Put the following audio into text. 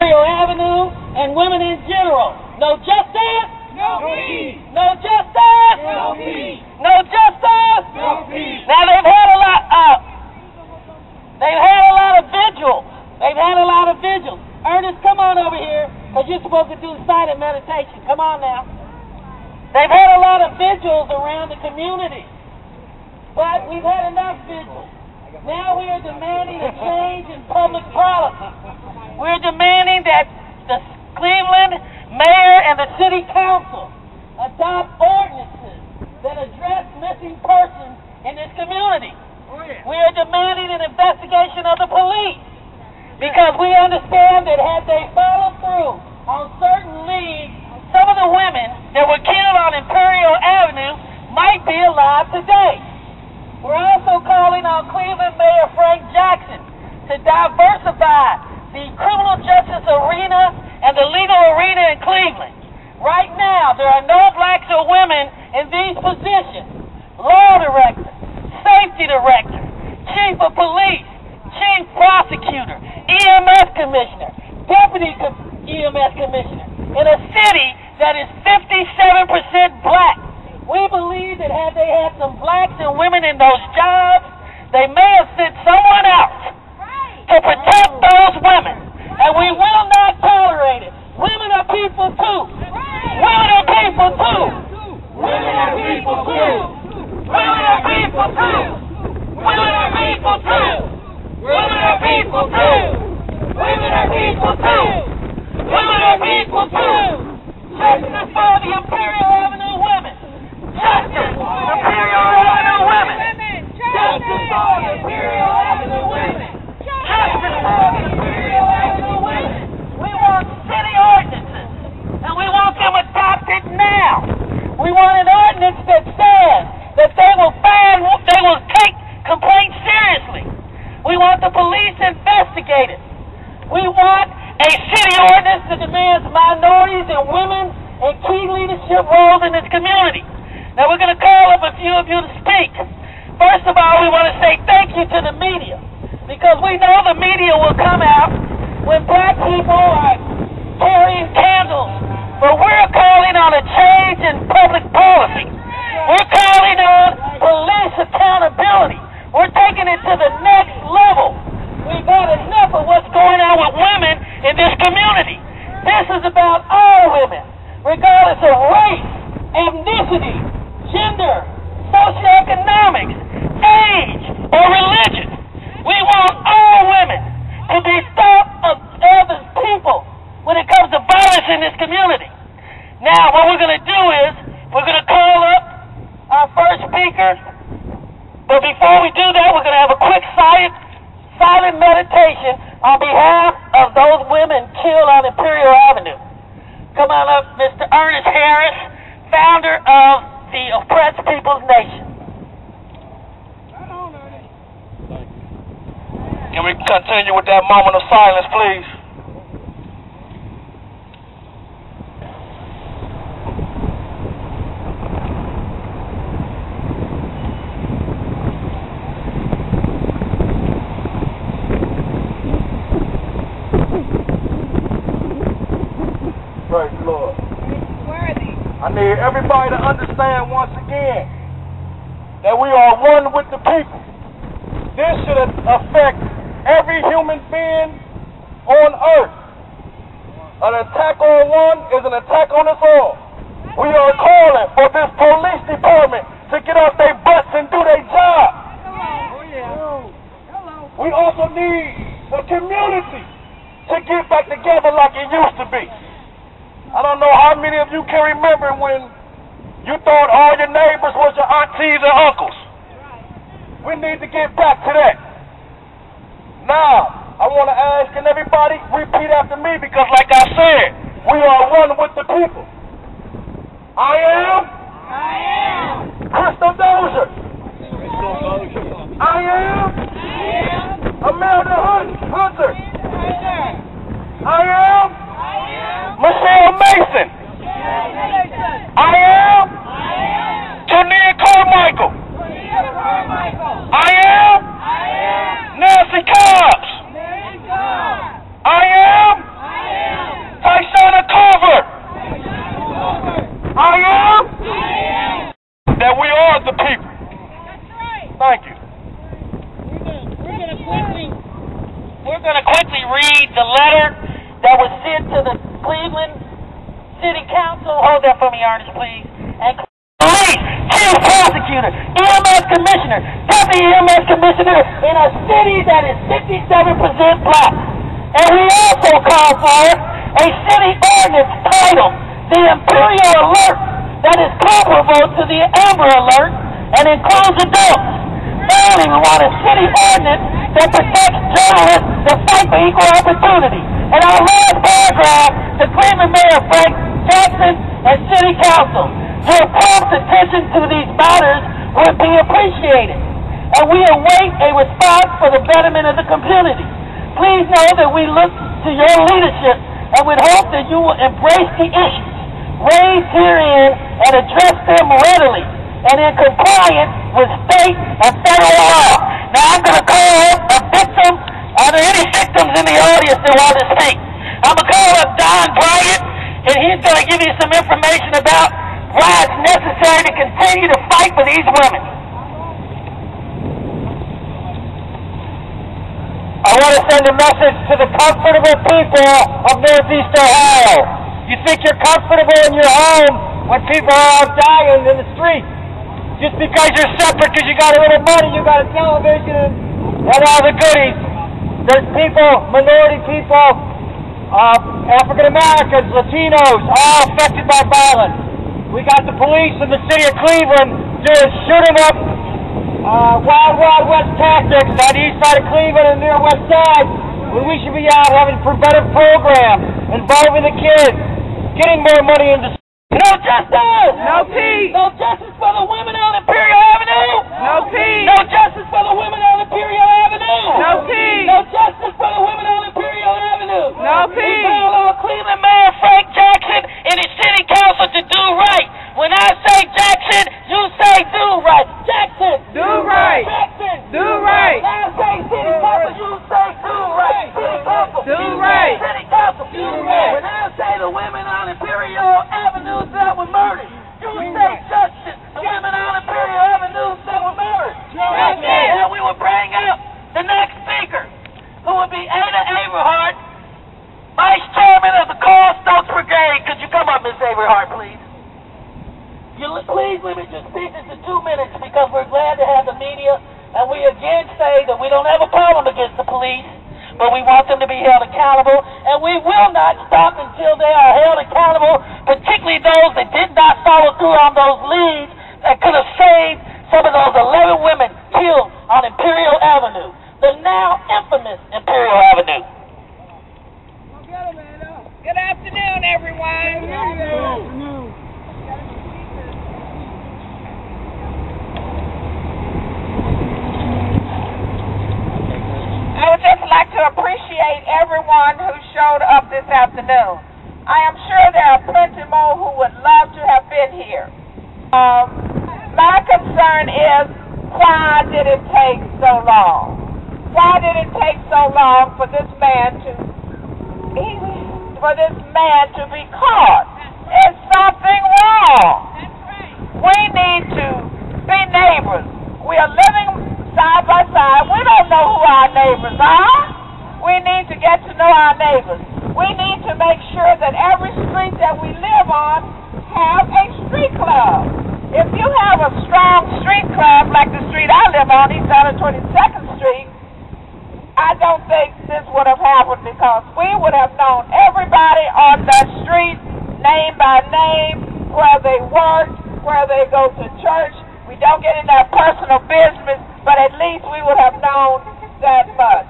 Avenue and women in general. No justice? No peace. No justice? No peace. No justice? No peace. Now they've had a lot of vigils. They've had a lot of vigils. Ernest, come on over here, because you're supposed to do silent meditation. Come on now. They've had a lot of vigils around the community. But we've had enough vigils. Now we are demanding a change in public policy. We're demanding that the Cleveland mayor and the city council adopt ordinances that address missing persons in this community. We are demanding an investigation of the police because we understand that had they followed through on certain leads, some of the women that were killed on Imperial Avenue might be alive today. We're also calling on Cleveland Mayor Frank Jackson to diversify the criminal justice arena and the legal arena in Cleveland. Right now, there are no blacks or women in these positions. Law director, safety director, chief of police, chief prosecutor, EMS commissioner, deputy EMS commissioner, in a city that is 57% black. We believe that had they had some blacks and women in those jobs, they may have sent someone else to protect those women. And we will not tolerate it. Women are people too. Women are people too. Women are people too. Women are people too. Women are people too. Women are people too. Women are people too. Women are people too. Justice for the Imperial Avenue women. Justice for the Imperial Avenue women. Justice for the Imperial Avenue women. Justice for the Imperial Avenue women. We want city ordinances, and we want them adopted now. We want an ordinance that says that they will take complaints seriously. We want the police investigated. We want a city ordinance that demands minorities and women in key leadership roles in this community. Now we're going to call up a few of you to speak. First of all, we want to say thank you to the media, because we know the media will come out when black people are carrying candles. But we're calling on a change in public policy. We're calling on police accountability. We're taking it to the next level. We've had enough of what's going on with women in this community. This is about all women, regardless of race, ethnicity, gender, socioeconomics, age, or religion. We want all women to be thought of as people when it comes to violence in this community. Now, what we're going to do is we're going to call up our first speaker. But before we do that, we're going to have a quick silent meditation on behalf of those women killed on Imperial Avenue. Come on up, Mr. Ernest Harris, founder of the Oppressed People's Nation. Can we continue with that moment of silence, please? Praise the Lord. I need everybody to understand once again that we are one with the people. This should affect every human being on earth. An attack on one is an attack on us all. We are calling for this police department to get off their butts and do their job. We also need the community to get back together like it used to be. I don't know how many of you can remember when you thought all your neighbors was your aunties and uncles. We need to get back to that. Now, I want to ask, can everybody repeat after me? Because like I said, we are one with the people. I am Crystal Dozier. I am Amelda Hunter. I am Michelle Mason. I am Tonia Carmichael. I am Nancy Cobbs. I am council, hold that for me, Ernest, please, and police, chief prosecutor, EMS commissioner, deputy EMS commissioner in a city that is 57% black. And we also call for a city ordinance titled the Imperial Alert that is comparable to the Amber Alert and includes adults. Finally, we want a city ordinance that protects journalists that fight for equal opportunity. And our last paragraph, the Cleveland Mayor Frank Jackson and City Council, your prompt attention to these matters would be appreciated. And we await a response for the betterment of the community. Please know that we look to your leadership and would hope that you will embrace the issues raised herein and address them readily and in compliance with state and federal law. Now I'm going to call up a victim. Are there any victims in the audience that want to speak? I'm going to call up Don Bryant, and he's going to give you some information about why it's necessary to continue to fight for these women. I want to send a message to the comfortable people of Northeast Ohio. You think you're comfortable in your home when people are out dying in the street. Just because you're separate because you got a little money, you got a television and all the goodies. There's people, minority people, African Americans, Latinos, all affected by violence. We got the police in the city of Cleveland doing shooting up Wild Wild West tactics on the east side of Cleveland and near west side, when we should be out having preventive programs involving the kids, getting more money into. No justice! No peace! No justice for the women on Imperial Avenue! No peace! No justice for the women on Imperial Avenue! No peace! No justice for the women on Imperial Avenue! No peace! We call on Cleveland Mayor Frank Jackson and his city council to do right. When I say Jackson, you say do right. Jackson! Do right! Jackson! Do right! When I say city council, you say do right. City council! Do right! City council! Do right! When I say the women on Imperial Avenue that were murdered, you say justice. The women on Imperial Avenue that were murdered. Justice. And we will bring up the next speaker, who will be Ada Averhart, Vice Chairman of the Carl Stokes Brigade. Could you come up, Ms. Averhart, please? Please limit your speeches to 2 minutes because we're glad to have the media, and we again say that we don't have a problem against the police, but we want them to be held accountable, and we will not stop until they are held accountable, particularly those that did not follow through on those leads that could have saved some of those 11 women killed on Imperial Avenue, the now infamous Imperial Avenue. Good afternoon, everyone. Good afternoon. I would just like to appreciate everyone who showed up this afternoon. I am sure there are plenty more who would love to have been here. My concern is, why did it take so long? Why did it take so long for this man to be caught? Is something wrong? We need to be neighbors. We are living side by side. We don't know who our neighbors are. We need to get to know our neighbors. We need to make sure that every street that we live on have a street club. If you have a strong street club like the street I live on, East 122nd Street, I don't think this would have happened because we would have known everybody on that street, name by name, where they work, where they go to church. We don't get in that personal business, but at least we would have known that much.